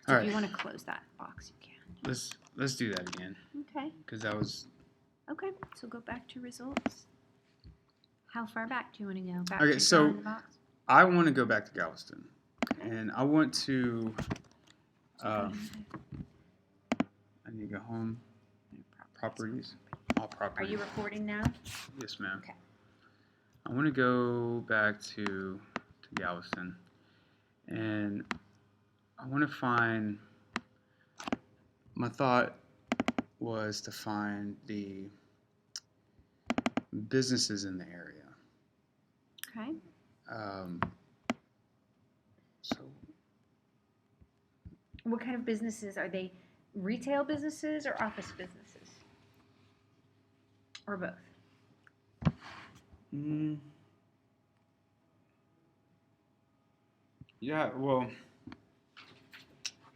So All if you right. want to close that box, you can. Let's do that again Okay. because that was Okay. So go back to results. How far back do you want to go? Back okay. to So the box? I want to go back to Galveston, Okay. and I want to. So go I need to go home. to Properties. All Are properties. you recording now? Yes, ma'am. Okay. I want to go back to Galveston, and I want to find. My thought was to find the businesses in the area. Okay. So What kind of businesses are they? Retail businesses or office businesses? Or both? Yeah, well,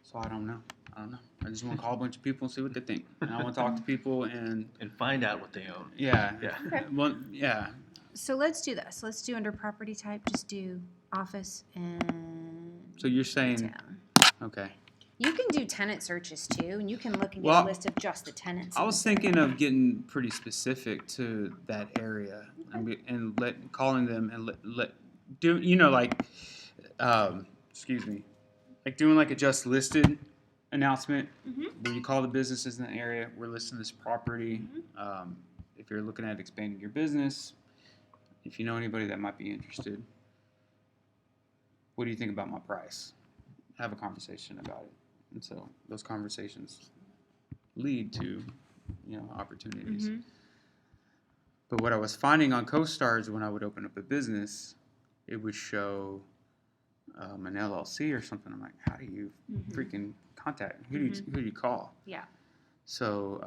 so I don't know. I just want to call a bunch of people and see what they think. And I want to talk to people and find out what they own. yeah. Okay. Well, yeah. So let's do this. Let's do under property type. Just do office and. So you're saying retail. okay. You can do tenant searches too, and you can look and get Well, a list of just the tenants. I was thinking of getting pretty specific to that area and calling them and let do like excuse me, like doing like a just listed announcement where you call the businesses in the area. We're listing this property. If you're looking at expanding your business, if you know anybody that might be interested, what do you think about my price? Have a conversation about it. And so those conversations lead to, opportunities. But what I was finding on CoStar is when I would open up a business, it would show an LLC or something. I'm like, how do you freaking contact? Who do you call? Yeah. So.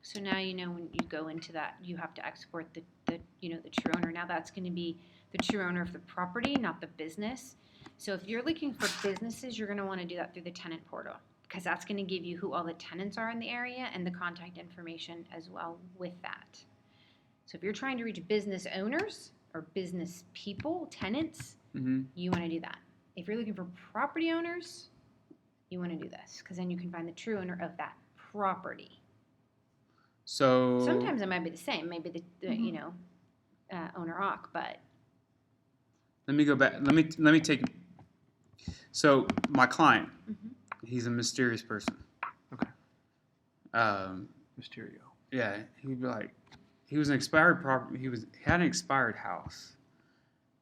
So now you know when you go into that, you have to export the true owner. Now that's going to be the true owner of the property, not the business. So if you're looking for businesses, you're going to want to do that through the tenant portal because that's going to give you who all the tenants are in the area and the contact information as well with that. So if you're trying to reach business owners or business people, tenants, you want to do that. If you're looking for property owners, you want to do this because then you can find the true owner of that property. So sometimes it might be the same, maybe the owner occ, but let me go back. Let me take. So my client, he's a mysterious person. Okay. Mysterio. Yeah, he'd be like, he was an expired property. He had an expired house,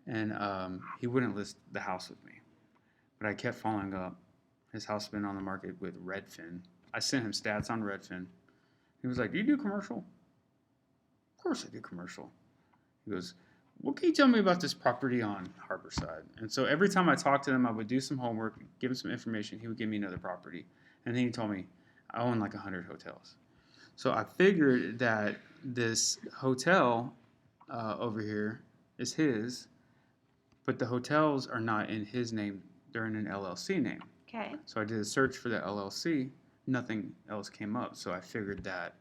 and he wouldn't list the house with me, but I kept following up. His house has been on the market with Redfin. I sent him stats on Redfin. He was like, "Do you do commercial?" Of course I do commercial. He goes, "What can you tell me about this property on Harborside?" And so every time I talked to him, I would do some homework, give him some information. He would give me another property. And then he told me, I own like 100 hotels. So I figured that this hotel over here is his, but the hotels are not in his name. They're in an LLC name. okay. So I did a search for the LLC. Nothing else came up. So I figured that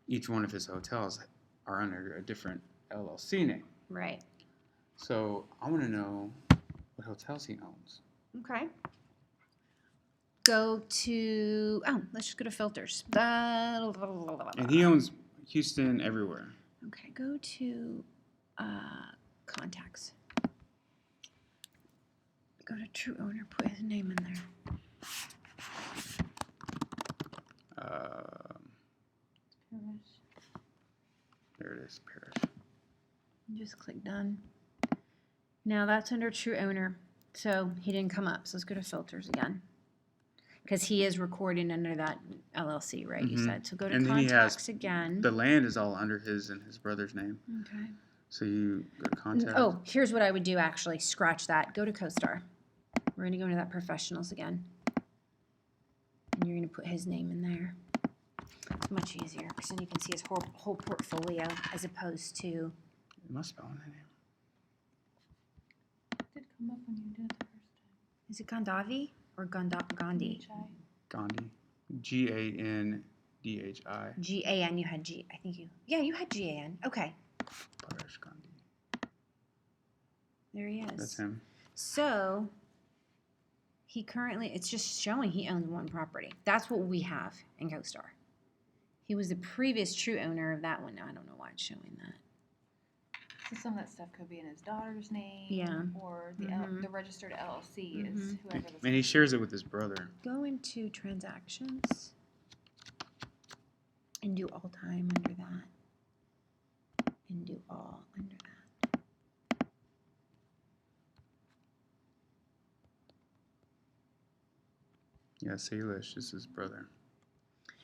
each one of his hotels are under a different LLC name. Right. So I want to know what hotels he owns. Okay. Let's just go to filters. And he owns Houston everywhere. Okay, go to contacts. Go to true owner, put his name in there. There it is, Paris. Just click done. Now that's under true owner. So he didn't come up. So let's go to filters again. Because he is recording under that LLC, right? You said. So go to And then contacts again. The land is all under his and his brother's name. Okay. So you go to contacts. Oh, here's what I would do actually. Scratch that. Go to CoStar. We're going to go into that professionals again. And you're going to put his name in there. It's much easier because then you can see his whole portfolio as opposed to. You must spell that name. It did come up when you did it the first time. Is it Gandhi or Gandhi? Gandhi. Gandhi. G-A-N. You had G. I think you. Yeah, you had G-A-N. Okay. Paresh Gandhi. There he is. That's him. So He currently, it's just showing he owns one property. That's what we have in CoStar. He was the previous true owner of that one. Now I don't know why it's showing that. So some of that stuff could be in his daughter's name. Yeah. Or the Mhm. the registered LLC is whoever this. And he shares it with his brother. Go into transactions and do all time under that. And do all under that. Yeah, Salish is his brother.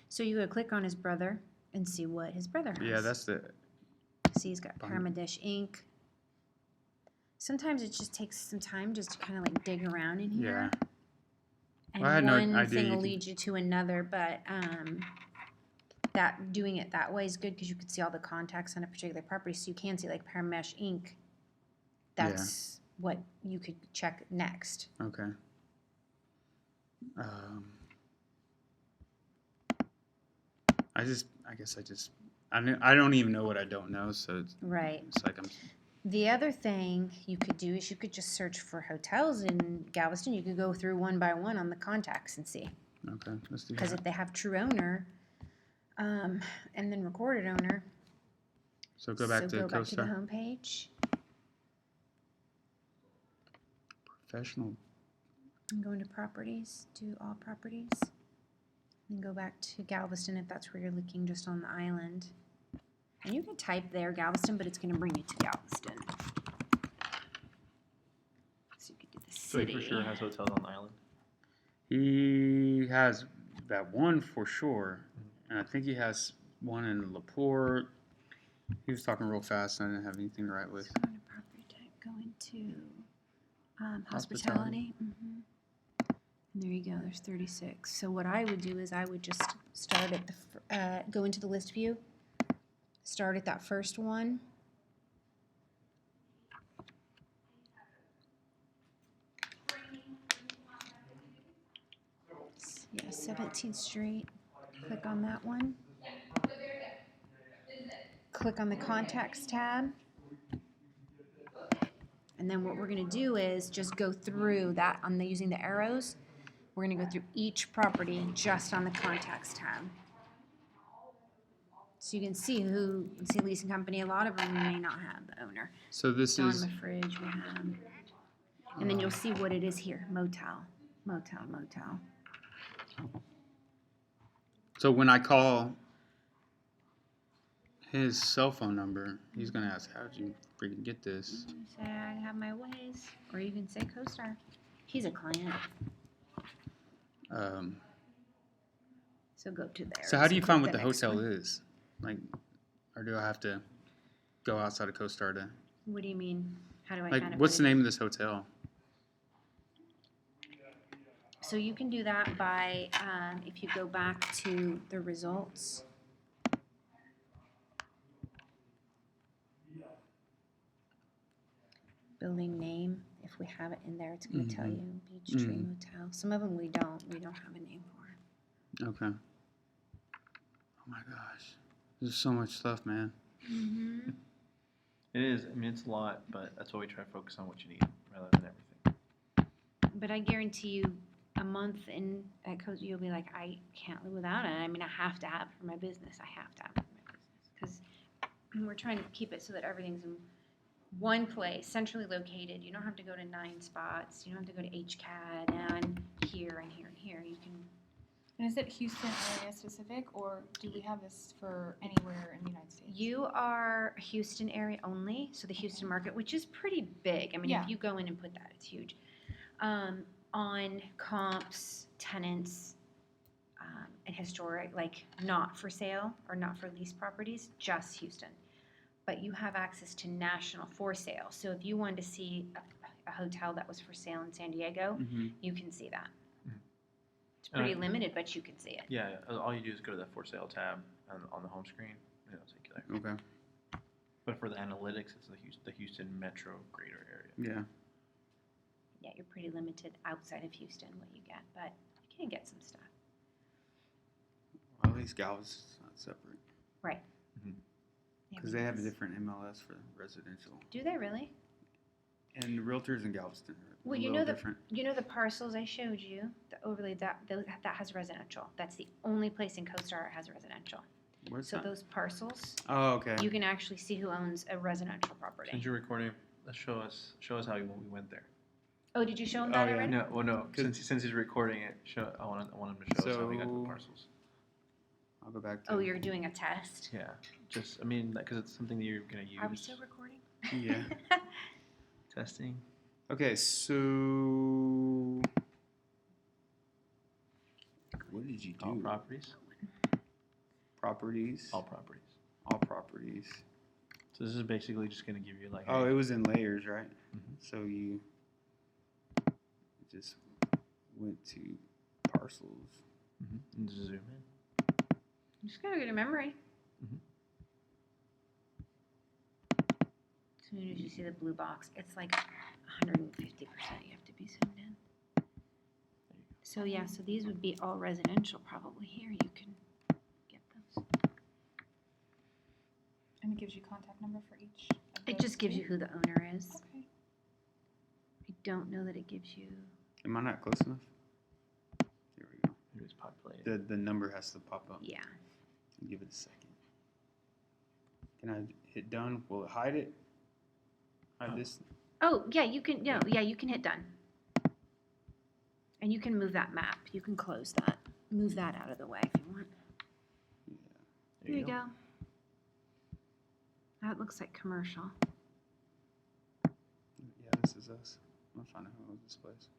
So you go click on his brother and see what his brother has. Yeah, that's the. See, he's got Permadish Inc. Sometimes it just takes some time just to kind of like dig around in here. Yeah. And Well, I had no one idea thing you will could- lead you to another, but that doing it that way is good because you can see all the contacts on a particular property. So you can see like Paramesh Inc. That's what you could check next. Okay. I don't even know what I don't know, so Right. it's like I'm. The other thing you could do is you could just search for hotels in Galveston. You could go through one by one on the contacts and see. Okay, let's do Because that. if they have true owner and then recorded owner, So go back to go back to the CoStar. home page Professional. and go into properties, do all properties, and go back to Galveston if that's where you're looking, just on the island. And you can type there Galveston, but it's going to bring you to Galveston. So you could do the So he city. for sure has hotels on the island. He has that one for sure, and I think he has one in LaPorte. He was talking real fast, and I didn't have anything to write with. So go into property type, go into hospitality. And there you go, there's 36. So what I would do is I would just start at the, go into the list view, start at that first one. Yeah, 17th Street, click on that one. Click on the contacts tab. And then what we're gonna do is just go through that on the, using the arrows. We're gonna go through each property just on the contacts tab. So you can see who, see leasing company, a lot of them may not have the owner. So this Don is Fridge we have. And then you'll see what it is here, motel, motel, motel. so when I call his cell phone number, he's gonna ask, "How'd you freaking get this?" You say, I have my ways, or you can say CoStar. He's a client, so go to there. So how do you find what click the next hotel one. is? Like, or do I have to go outside of CoStar to? What do you mean? How do I Like, find it? what's the name of this hotel? So you can do that by, if you go back to the results. Building name, if we have it in there, it's gonna tell you, Beach Tree Motel. Some of them we don't have a name for. Okay. Oh my gosh, there's so much stuff, man. Mm-hmm. It is. I mean, it's a lot, but that's why we try to focus on what you need rather than everything. But I guarantee you, a month in at CoStar, you'll be like, I can't live without it. I mean, I have to have it for my business. I have to have it for my business. Because we're trying to keep it so that everything's in one place, centrally located. You don't have to go to 9 spots. You don't have to go to HCAD and here and here and here. You can. And is it Houston area specific, or do we have this for anywhere in the United States? You are Houston area only, so the Houston market, which is pretty big. I mean, Yeah. if you go in and put that, it's huge. On comps, tenants, and historic, like not for sale or not for lease properties, just Houston. But you have access to national for sale. So if you wanted to see a hotel that was for sale in San Diego, you can see that. It's pretty limited, but you can see it. Yeah, all you do is go to the for sale tab on the home screen, and it'll take you there. Okay. But for the analytics, it's the Houston metro greater area. Yeah. Yeah, you're pretty limited outside of Houston what you get, but you can get some stuff. Well, at least Galveston's not separate Right. Mhm. Yeah, because they have a because- different MLS for residential. Do they really? And realtors in Galveston are Well, a you little know different. You know the parcels I showed you, the overlay, that has residential. That's the only place in CoStar it has residential. Where's So that? those parcels, Oh, okay. you can actually see who owns a residential property. Since you're recording, let's show us how we went there. Oh, did you show him Oh, that yeah. already? No, well, no. 'Cause- Since he's recording it, I want him to show us how we got to the So- parcels. I'll go back to. Oh, you're doing a test? Yeah, just I mean, because it's something that you're gonna use. Are we still recording? Yeah. Testing. Okay, so what did you do? All properties. Properties. All properties. All properties. So this is basically just gonna give you like. Oh, it was in layers, right? Mhm. So you just went to parcels. And just zoom in. I'm just gonna go to memory. Mhm. As soon as you see the blue box, it's like 150% you have to be zoomed in. So yeah, so these would be all residential probably here. You can get those. And it gives you contact number for each. Of It those just gives two? you who the owner is. Okay. I don't know that it gives you. Am I not close enough? Here we go. Maybe it's populated. The number has to pop up. Yeah. Give it a second. Can I hit done? Will it hide it? Hide this? Oh yeah, you can. No, yeah, you can hit done. And you can move that map. You can close that. Move that out of the way if you want. Yeah. There you go. That looks like commercial. Yeah, this is us. I'm gonna find out who owns this place.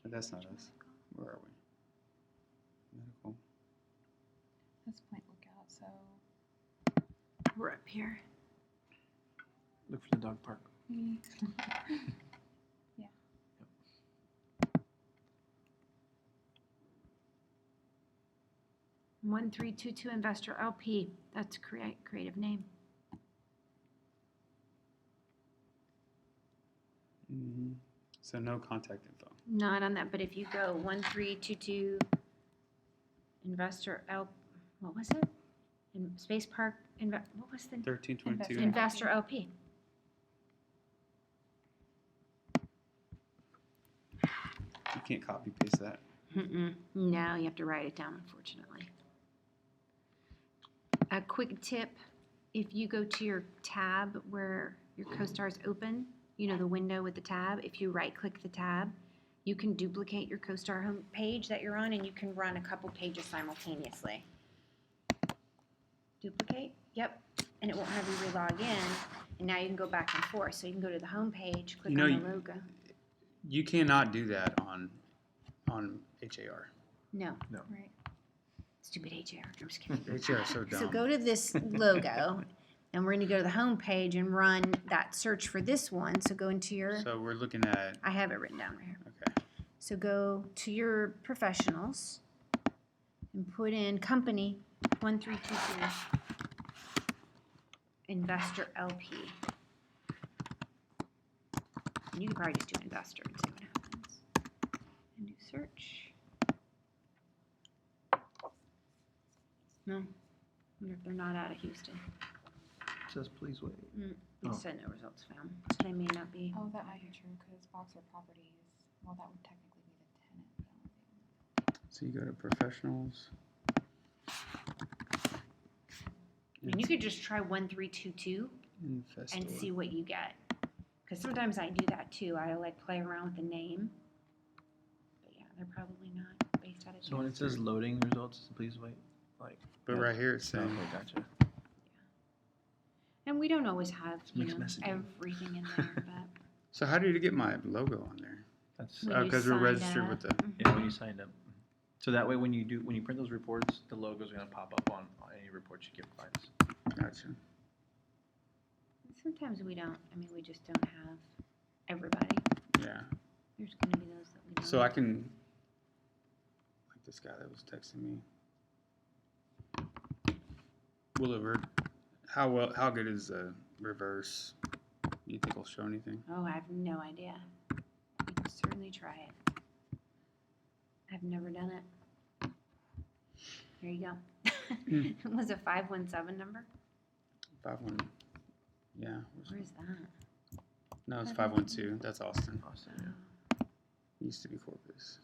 But that's not us. Where are we? Medical. That's Point Lookout, so. We're up here. Look for the dog park. Yeah. 1322 Investor LP. That's creative name. Mm-hmm. So no contact info. Not on that, but if you go 1322 Investor what was it? In Space Park, what was the 1322. Investor LP? You can't copy paste that. No, you have to write it down, unfortunately. A quick tip, if you go to your tab where your CoStar is open, you know, the window with the tab, if you right-click the tab, you can duplicate your CoStar home page that you're on, and you can run a couple pages simultaneously. Duplicate, yep, and it won't have you re-log in, and now you can go back and forth. So you can go to the home page, click You know, on the logo. You cannot do that on HAR. No, Right. stupid HR, I'm just kidding. HAR is so dumb. So go to this logo, and we're going to go to the home page and run that search for this one. So go into your, So we're looking at, I have it written down right here. okay. So go to your professionals and put in company 1322 Investor LP. And you could probably just do investor and see what happens. And do search. No, I wonder if they're not out of Houston. It says please wait. It Oh. said no results found, so they may not be. Oh, that might be true, because Boxer Properties, well, that would technically be the tenant, but I don't think. So you go to professionals. And you could just try 1322 Investor. and see what you get. Because sometimes I do that too. I like play around with the name. But yeah, they're probably not based out of So when it Houston. says loading results, please wait. Like. But right here it's saying, Okay, gotcha. And we don't always have, It's you mixed know, messaging. everything in there, but so how did you get my logo on there? That's When you Because we're signed registered up. with the, yeah. When you signed up. So that way, when you print those reports, the logo's gonna pop up on any reports you give clients. gotcha. sometimes we don't. I mean, we just don't have everybody. Yeah. There's going to be those that we don't. So I can, like this guy that was texting me. Will it how good is the reverse? Do you think it'll show anything? Oh, I have no idea. We can certainly try it. I've never done it. There you go. Was it 517 number? 5-1. Yeah. Where's that? No, it's 512. That's Austin. Austin, yeah. Used to be Corpus.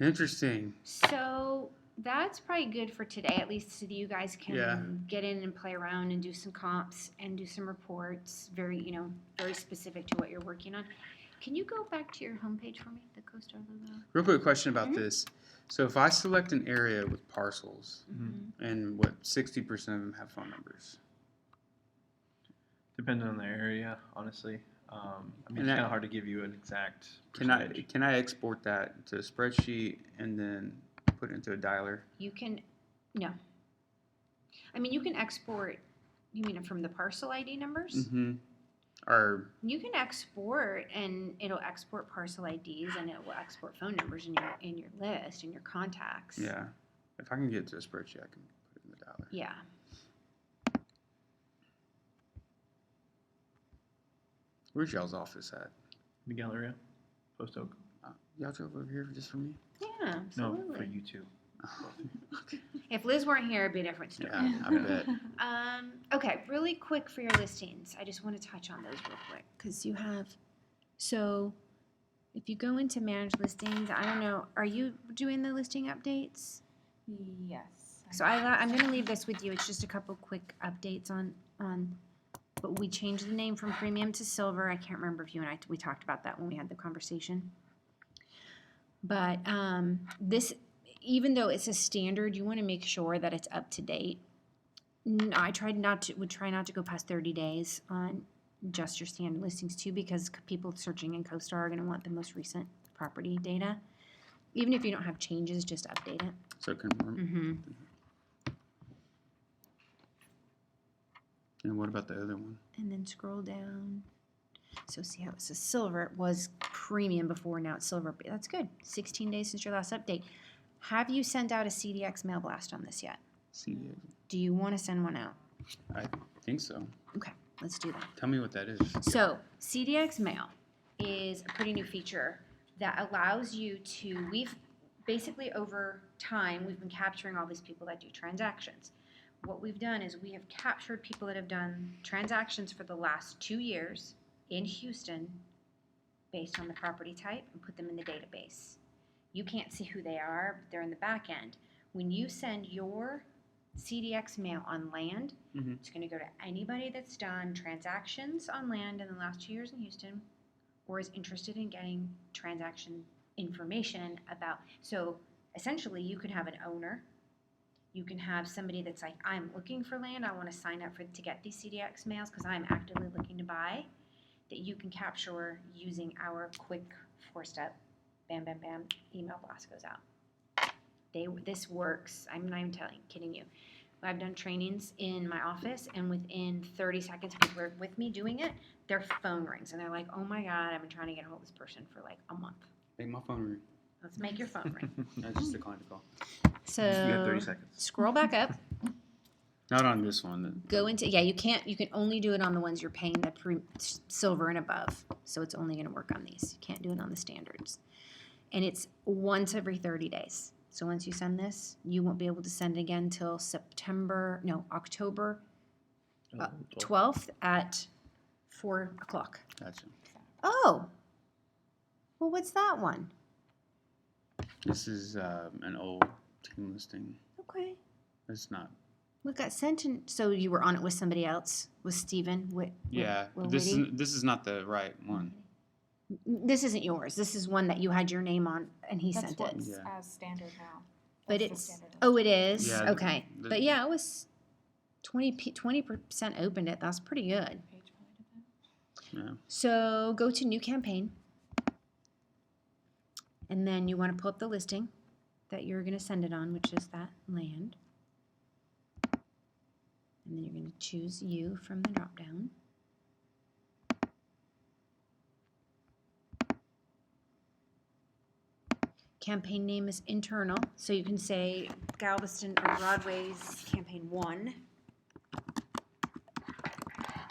Interesting. So that's probably good for today, at least so that you guys can Yeah. get in and play around and do some comps and do some reports, very, very specific to what you're working on. Can you go back to your homepage for me, the CoStar logo? Real quick question about Mhm. this. So if I select an area with parcels, Mm-hmm. and what 60% of them have phone numbers, Depending on the area, honestly. I mean, And it's that- kind of hard to give you an exact can percentage. I export that to a spreadsheet and then put it into a dialer? You can, no. I mean, you can export, you mean from the parcel ID numbers? Mm-hmm. Or You can export and it'll export parcel IDs and it will export phone numbers in your list, in your contacts. yeah, if I can get to a spreadsheet, I can put it in the dialer. Yeah. Where's y'all's office at? The Galleria, Post Oak. Y'all drove over here just for me? Yeah, No, absolutely. for you two. If Liz weren't here, it'd be a different story. Yeah, I bet. Okay, really quick for your listings. I just want to touch on those real quick because you have. So, if you go into manage listings, I don't know. Are you doing the listing updates? Yes. So I'm going to leave this with you. It's just a couple quick updates on. But we changed the name from premium to silver. I can't remember if you and we talked about that when we had the conversation. But this, even though it's a standard, you want to make sure that it's up to date. I would try not to go past 30 days on just your standard listings too, because people searching in CoStar are going to want the most recent property data. Even if you don't have changes, just update it. So confirm. Mm-hmm. And what about the other one? And then scroll down. So see how it says silver. It was premium before, now it's silver. That's good. 16 days since your last update. Have you sent out a CDX mail blast on this yet? CDA. Do you want to send one out? I think so. Okay, let's do that. Tell me what that is. So CDX mail is a pretty new feature that allows you to, we've basically over time, we've been capturing all these people that do transactions. What we've done is we have captured people that have done transactions for the last 2 years in Houston based on the property type and put them in the database. You can't see who they are, but they're in the back end. When you send your CDX mail on land, Mhm. it's going to go to anybody that's done transactions on land in the last 2 years in Houston or is interested in getting transaction information about. So essentially, you could have an owner. You can have somebody that's like, I'm looking for land. I want to sign up to get these CDX mails because I'm actively looking to buy. That you can capture using our quick 4-step, bam, bam, bam, email blast goes out. This works. I'm not even kidding you. I've done trainings in my office, and within 30 seconds, people are with me doing it. Their phone rings, and they're like, "Oh my God, I've been trying to get a hold of this person for like a month. Make my phone ring. Let's make your phone ring." I just declined the call. So You got 30 seconds. scroll back up. Not on this one. Go into you can only do it on the ones you're paying the silver and above. So it's only going to work on these. You can't do it on the standards. And it's once every 30 days. So once you send this, you won't be able to send it again until October 12th at 4 o'clock. Gotcha. Oh, well, what's that one? This is an old team listing. Okay. It's not. What got sent in? So you were on it with somebody else, with Steven? Yeah, Will this Whitty? is not the right one. This isn't yours. This is one that you had your name on, and he That's sent what's it. Yeah. as standard now. But That's the it's standard oh, it is Yeah, okay. the- But yeah, it was 20% opened it. That's pretty good. page probably did that. Yeah. So go to new campaign, and then you want to pull up the listing that you're going to send it on, which is that land. And then you're going to choose you from the drop down. Campaign name is internal, so you can say Galveston or Broadway's campaign 1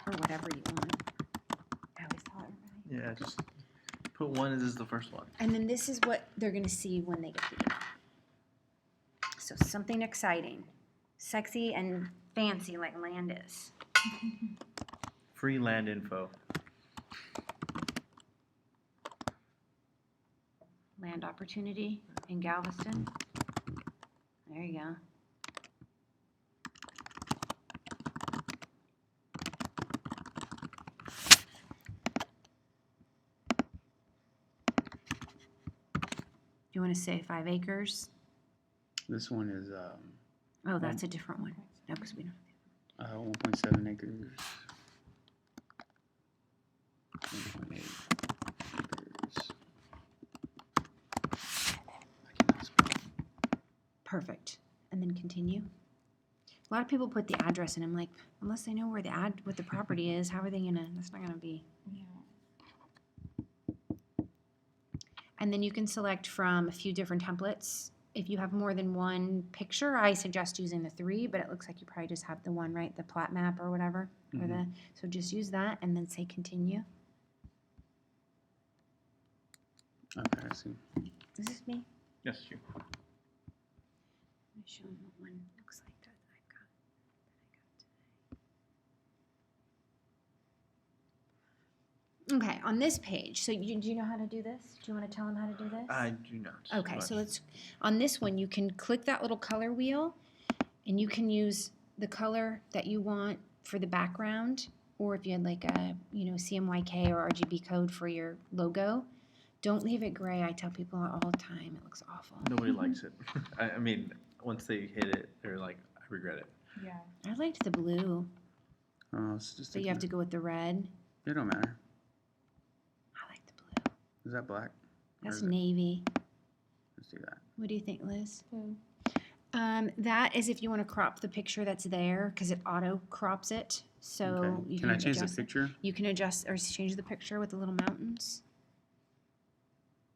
or whatever you want. I always tell everybody. Yeah, just put one as is the first one. And then this is what they're going to see when they get the email. So something exciting, sexy and fancy like land is. Free land info. land opportunity in Galveston. There you go. You want to say 5 acres? This one is Oh, that's a different one. No, because we don't. 1.7 acres. 1.8 acres. I cannot spell. Perfect. And then continue. A lot of people put the address in. I'm like, unless they know where what the property is, how are they gonna? That's not gonna be. Yeah. And then you can select from a few different templates. If you have more than one picture, I suggest using the 3, but it looks like you probably just have the one, right? The plat map or whatever. So just use that and then say continue. Okay, I see. Is this me? Yes, you. I'm gonna show them what one looks like that I've got. Okay, on this page, so do you know how to do this? Do you want to tell them how to do this? I do not. Okay, but- so let's, on this one, you can click that little color wheel and you can use the color that you want for the background, or if you had like a, CMYK or RGB code for your logo. Don't leave it gray. I tell people all the time, it looks awful. Nobody likes it. I mean, once they hit it, they're like, I regret it. Yeah. I liked the blue, Oh, it's just. but you have to go with the red. It don't matter. I like the blue. Is that black? That's is it- navy. Let's do that. What do you think, Liz? Blue. That is if you want to crop the picture that's there, because it auto crops it. So Okay. you Can I change the adjust it. picture? You can adjust or change the picture with the little mountains.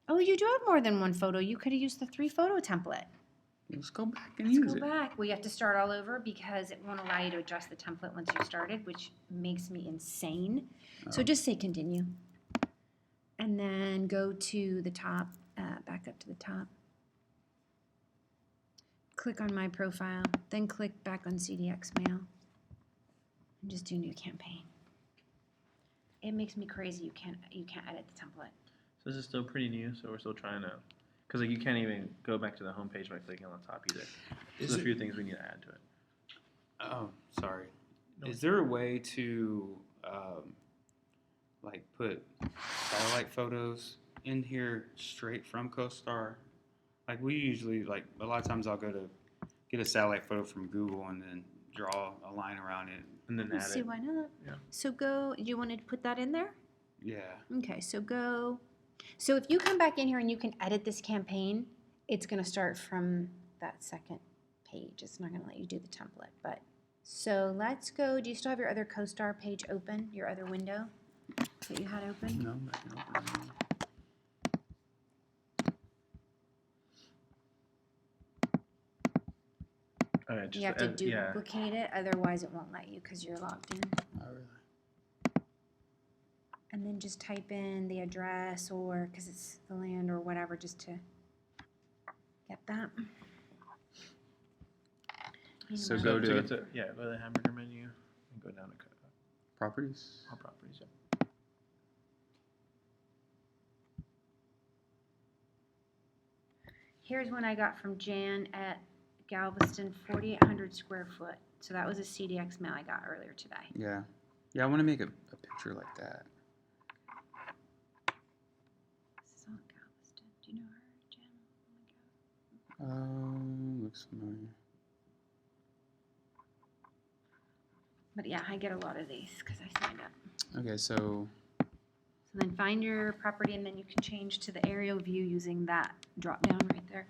Oh, you do have more than one photo. You could have used the 3 photo template. Let's go back and Let's use go it. back. We have to start all over because it won't allow you to adjust the template once you started, which makes me insane. So Oh. just say continue. And then go to the top, back up to the top. Click on my profile, then click back on CDX Mail. And just do new campaign. It makes me crazy. You can't edit the template. So this is still pretty new, so we're still trying to, because like you can't even go back to the homepage by clicking on the top either. So Is there's a it- few things we need to add to it. Oh, sorry. No. Is there a way to like put satellite photos in here straight from CoStar? Like we usually like a lot of times I'll go to get a satellite photo from Google and then draw a line around it. And then Let's add see, it. why not? Yeah. So go, do you want to put that in there? Yeah. Okay, so go. So if you come back in here and you can edit this campaign, it's going to start from that second page. It's not going to let you do the template. But so let's go. Do you still have your other CoStar page open, your other window that you had open? No, I can open it. Alright, You have to yeah. duplicate it, otherwise it won't let you because you're logged in. Oh, really? And then just type in the address or because it's the land or whatever, just to get that. So So go to to- get to, yeah, go to the hamburger menu and go down to Properties. all properties. Yeah. Here's one I got from Jan at Galveston, 4,800 square foot. So that was a CDX mail I got earlier today. Yeah. Yeah, I want to make a picture like that. This is all Galveston. Do you know her, Jan? Oh my God. Looks familiar. But yeah, I get a lot of these because I signed up. Okay, so So then find your property and then you can change to the aerial view using that drop down right there.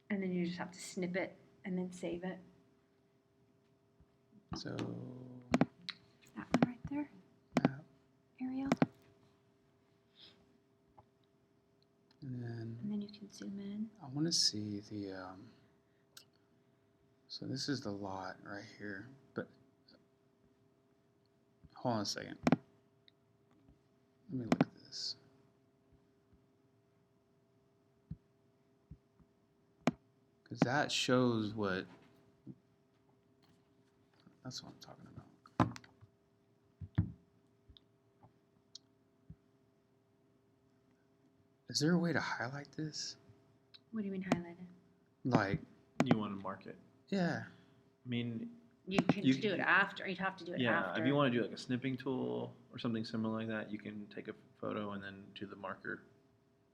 And then you just have to snip it and then save it. so That one right there, map, aerial. and And then you can zoom in. I want to see the so this is the lot right here, but hold on a second. Let me look at this. Because that shows what, that's what I'm talking about. Is there a way to highlight this? What do you mean highlighted? Like, You want to mark it. yeah. I mean, You can You- do it after. You'd have to do it yeah, after. if you want to do like a snipping tool or something similar like that, you can take a photo and then do the marker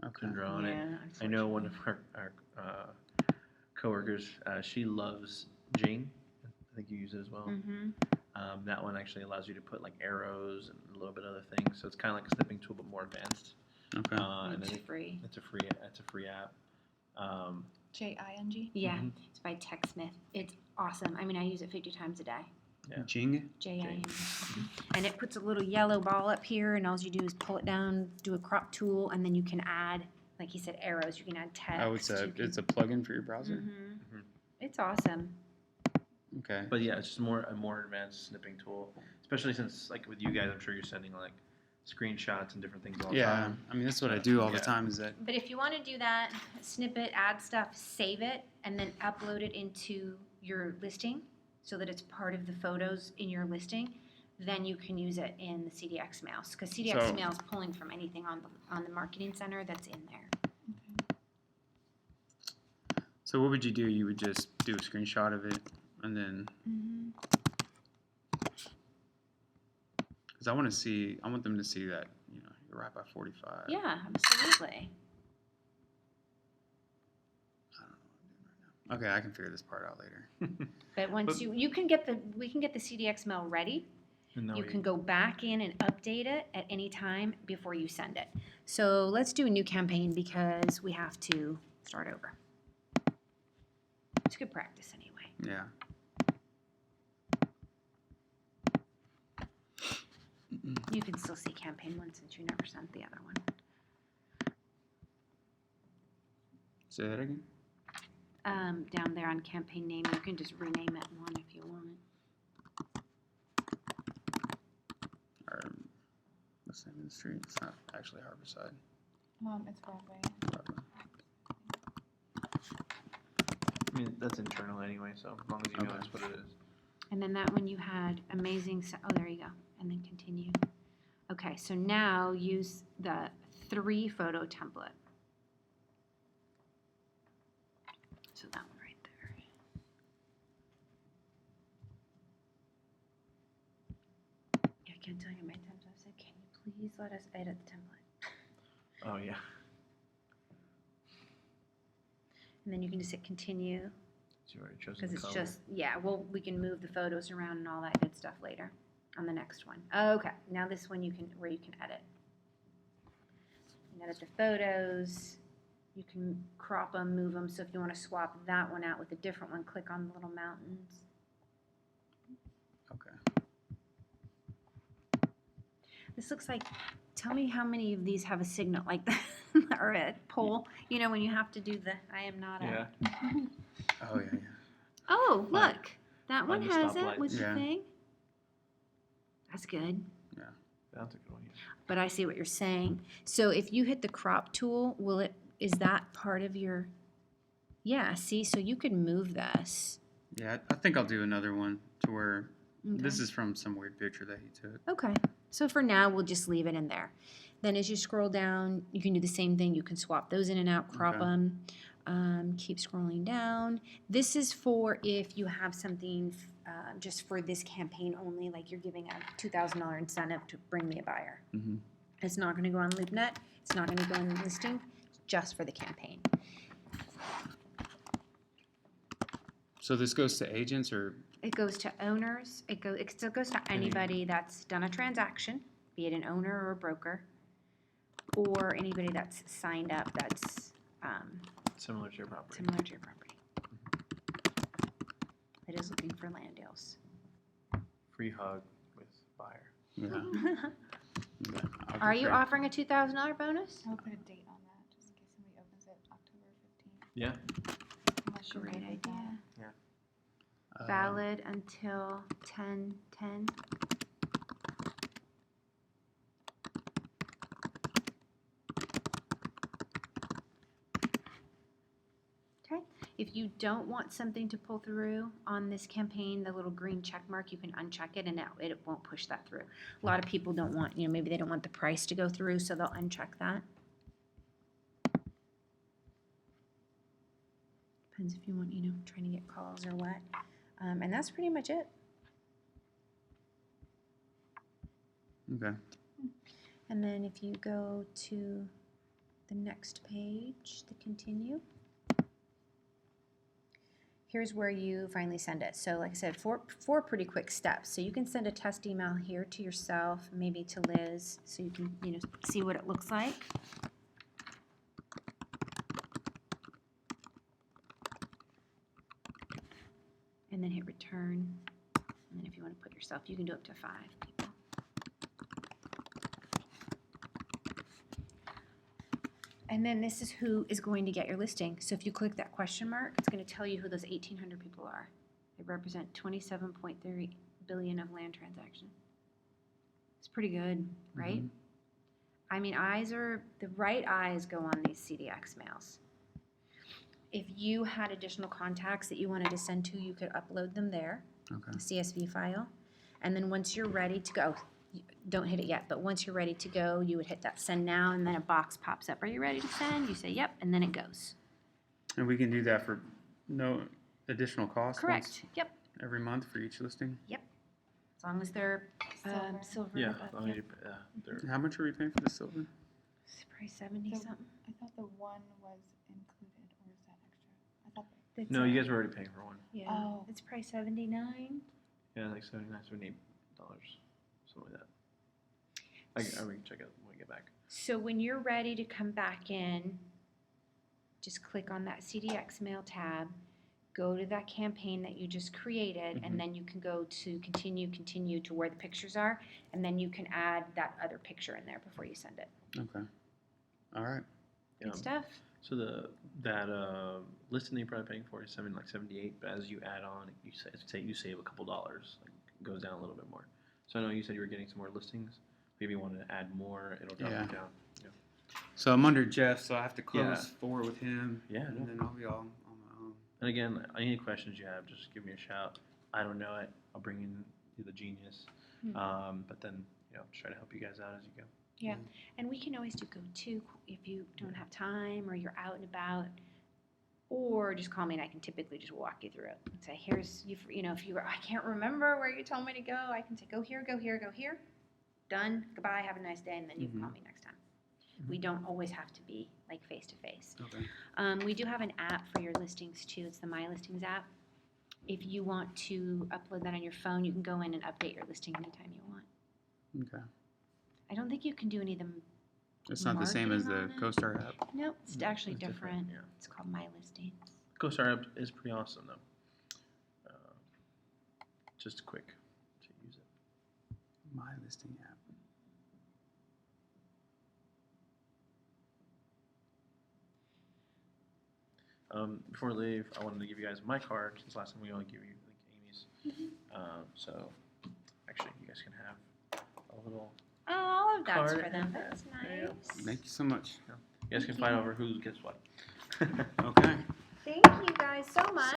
Okay. and draw on it. Yeah, I know one of our coworkers, she loves Jing. I think you use it as well. Mm-hmm. That one actually allows you to put like arrows and a little bit of other things. So it's kind of like a snipping tool, but more advanced. Okay. And It's then free. it's a free app. JING. Yeah, Mhm. it's by TechSmith. It's awesome. I mean, I use it 50 times a day. Yeah. Jing? JIN. And it puts a little yellow ball up here, and all you do is pull it down, do a crop tool, and then you can add, like he said, arrows. You can add text. Oh, it's a plugin for your browser. Mm-hmm. Mhm. It's awesome. Okay. But yeah, it's just a more advanced snipping tool, especially since like with you guys, I'm sure you're sending like screenshots and different things all the Yeah, time. I mean that's what I do all the Yeah. time. Is that But if you want to do that, snip it, add stuff, save it, and then upload it into your listing so that it's part of the photos in your listing, then you can use it in the CDX Mouse. Because CDX So- Mail is pulling from anything on the marketing center that's in there. so? What would you do? You would just do a screenshot of it, and then Mm-hmm. because I want them to see that you're right by 45. Yeah, absolutely. I don't know what I'm doing right now. Okay, I can figure this part out later. But once But- we can get the CDX Mail ready. And now You we- can go back in and update it at any time before you send it. So let's do a new campaign because we have to start over. It's good practice anyway. Yeah. You can still see campaign one since you never sent the other one. Say that again. Down there on campaign name, you can just rename it one if you want. Or what's the name of the street? It's not actually Harborside. It's Broadway. Broadway. I mean, that's internal anyway, so as long as you know Okay. that's what it is. And then that one you had amazing. Oh, there you go. And then continue. Okay, so now use the 3 photo template. So that one right there. I can't tell you how many times I've said, can you please let us edit the template? Oh yeah. And then you can just hit continue So you already chosen because the it's color. just, yeah, well, we can move the photos around and all that good stuff later on the next one. Okay, now this one where you can edit. You can edit the photos. You can crop them, move them. So if you want to swap that one out with a different one, click on the little mountains. Okay. This looks like, tell me how many of these have a signal like that or a pole, when you have to do the, I am not a. Yeah. Oh yeah. Oh, Like- look, that like one the has it stoplights. with the Yeah. thing. That's good. That's a good one. Yeah. But I see what you're saying. So if you hit the crop tool, is that part of your, yeah, see, so you could move this. Yeah, I think I'll do another one to where Okay. this is from some weird picture that he took. Okay, so for now, we'll just leave it in there. Then as you scroll down, you can do the same thing. You can swap those in and out, crop Okay. them, keep scrolling down. This is for if you have something just for this campaign only, like you're giving a $2,000 incentive to bring me a buyer. Mm-hmm. It's not going to go on LoopNet. It's not going to go in the listing. It's just for the campaign. So this goes to agents or It goes to owners. It still goes to anybody that's done a transaction, be it an owner or a broker, or anybody that's signed up that's Similar to your property. similar to your property. That is looking for land deals. Free hug with buyer. yeah. Yeah, I'll Are do you free. offering a $2,000 bonus? I'll put a date on that just in case somebody opens it October 15th. Yeah. Unless you're Great good with idea. that. Valid until 10/10. Okay. If you don't want something to pull through on this campaign, the little green check mark, you can uncheck it and it won't push that through. A lot of people don't want, maybe they don't want the price to go through, so they'll uncheck that. Depends if you want, trying to get calls or what. And that's pretty much it. Okay. And then if you go to the next page, the continue, here's where you finally send it. So like I said, four pretty quick steps. So you can send a test email here to yourself, maybe to Liz, so you can see what it looks like. And then hit return. And then if you want to put yourself, you can do up to 5 people. And then this is who is going to get your listing. So if you click that question mark, it's going to tell you who those 1,800 people are. They represent 27.3 billion of land transaction. It's pretty good, right? Mhm. I mean, the right eyes go on these CDX mails. If you had additional contacts that you wanted to send to, you could upload them there, Okay. a CSV file. And then once you're ready to go, don't hit it yet, but once you're ready to go, you would hit that send now, and then a box pops up. Are you ready to send? You say yep, and then it goes. And we can do that for no additional cost? Correct. Yep. Every month for each listing? As long as they're silver. Yeah, and above, I yep. mean, they're, How much are we paying for the silver? It's probably 70 So- something. I thought the one was included, or is that extra? I thought. It's, no, you guys were already paying for one. Yeah. Oh. It's probably 79. Yeah, like $79, $78, something like that. I can check it when we get back. So when you're ready to come back in, just click on that CDX mail tab, go to that campaign that you just created, Mhm. and then you can go to continue to where the pictures are, and then you can add that other picture in there before you send it. Okay. All right. Good Yeah. stuff. So that listing that you're probably paying for is like 78, but as you add on, you save a couple dollars, like it goes down a little bit more. So I know you said you were getting some more listings. Maybe you wanted to add more, it'll drop Yeah. you down. So I'm under Jeff, so I have to close Yeah. 4 with him. Yeah, And no. then I'll be all on my own. And again, any questions you have, just give me a shout. I don't know it. I'll bring in the genius. But then, just try to help you guys out as you go. Yeah, and we can always do go-to if you don't have time or you're out and about, or just call me and I can typically just walk you through it and say, here's, if you I can't remember where you told me to go, I can say, go here, go here, go here. Done, goodbye, have a nice day, and then you can call me next time. We don't always have to be like face-to-face. Okay. We do have an app for your listings too. It's the My Listings app. If you want to upload that on your phone, you can go in and update your listing anytime you want. Okay. I don't think you can do any of them. It's not the same as the Marketing on it? CoStar app. Nope, it's actually It's different. Yeah. It's called My Listings. CoStar app is pretty awesome though. Just quick to use it. My listing app. Before we leave, I wanted to give you guys my card since last time we only gave you Amy's. So actually, you guys can have a little. Oh, all of that's Card. for them. That's There you go. nice. Thank you so much. You guys can Thank fight you. over who gets what. Okay. Thank you guys so much.